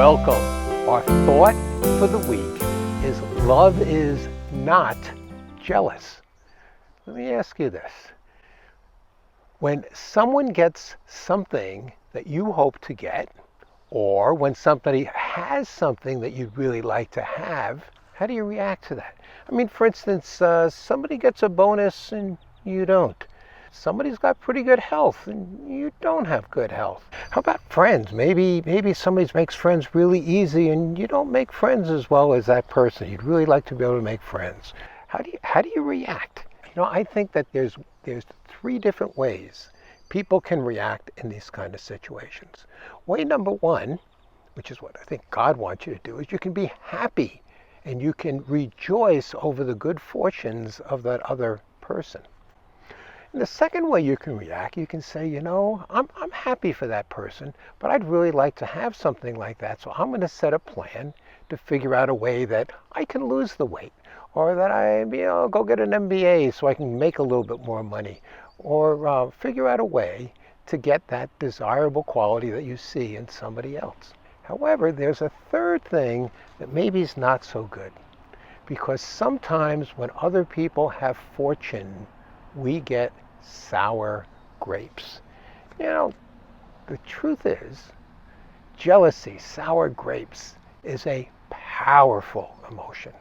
welcome. Our thought for the week is love is not jealous. Let me ask you this. When someone gets something that you hope to get, or when somebody has something that you'd really like to have, how do you react to that? I mean, for instance, somebody gets a bonus and you don't. Somebody's got pretty good health and you don't have good health. How about friends? Maybe somebody makes friends really easy and you don't make friends as well as that person. You'd really like to be able to make friends. How do you react? I think that there's three different ways people can react in these kind of situations. Way number one, which is what I think God wants you to do, is you can be happy and you can rejoice over the good fortunes of that other person. And the second way you can react, you can say, I'm happy for that person, but I'd really like to have something like that. So I'm going to set a plan to figure out a way that I can lose the weight, or that I go get an MBA so I can make a little bit more money, or figure out a way to get that desirable quality that you see in somebody else. However, there's a third thing that maybe is not so good, because sometimes when other people have fortune, we get sour grapes. The truth is, jealousy, sour grapes, is a powerful emotion.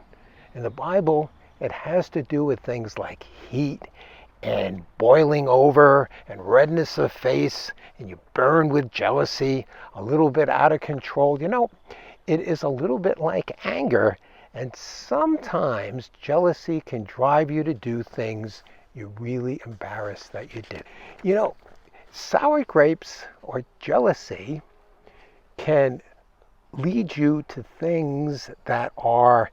In the Bible, it has to do with things like heat and boiling over and redness of face, and you burn with jealousy, a little bit out of control. It is a little bit like anger, and sometimes jealousy can drive you to do things you're really embarrassed that you did. Sour grapes or jealousy can lead you to things that are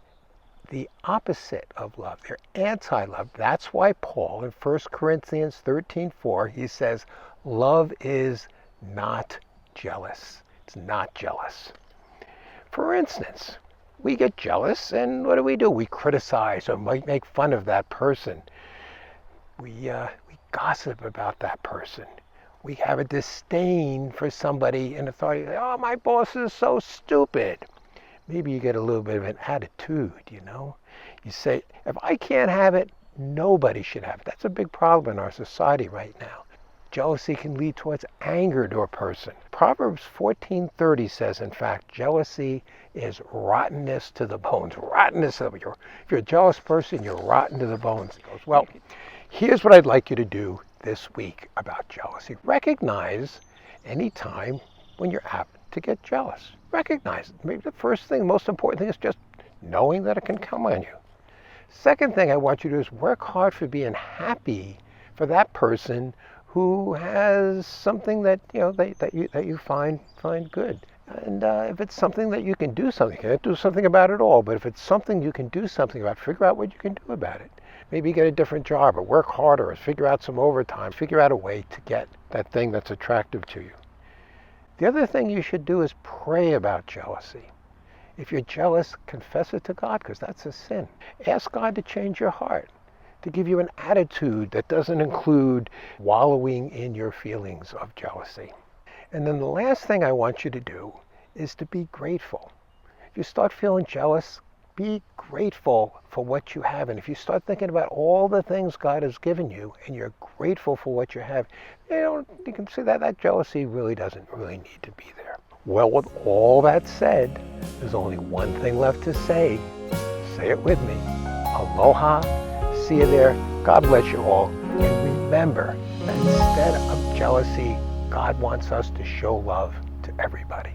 the opposite of love. They're anti-love. That's why Paul in 1 Corinthians 13:4, he says, love is not jealous. It's not jealous. For instance, we get jealous and what do? We criticize or might make fun of that person. We gossip about that person. We have a disdain for somebody in authority. Oh, my boss is so stupid. Maybe you get a little bit of an attitude, You say, if I can't have it, nobody should have it. That's a big problem in our society right now. Jealousy can lead towards anger to a person. Proverbs 14:30 says, in fact, jealousy is rottenness to the bones. Rottenness of you. If you're a jealous person, you're rotten to the bones. He goes, well, here's what I'd like you to do this week about jealousy. Recognize any time when you're apt to get jealous. Recognize it. Maybe the first thing, most important thing is just knowing that it can come on you. Second thing I want you to do is work hard for being happy for that person who has something that that you find good. And if it's something that you can do something, you can't do something about it all, but if it's something you can do something about, figure out what you can do about it. Maybe get a different job or work harder or figure out some overtime. Figure out a way to get that thing that's attractive to you. The other thing you should do is pray about jealousy. If you're jealous, confess it to God, because that's a sin. Ask God to change your heart, to give you an attitude that doesn't include wallowing in your feelings of jealousy. And then the last thing I want you to do is to be grateful. If you start feeling jealous, be grateful for what you have. And if you start thinking about all the things God has given you and you're grateful for what you have, you can see that jealousy really doesn't need to be there. Well, with all that said, there's only one thing left to say. Say it with me. Aloha. See you there. God bless you all. And remember that instead of jealousy, God wants us to show love to everybody.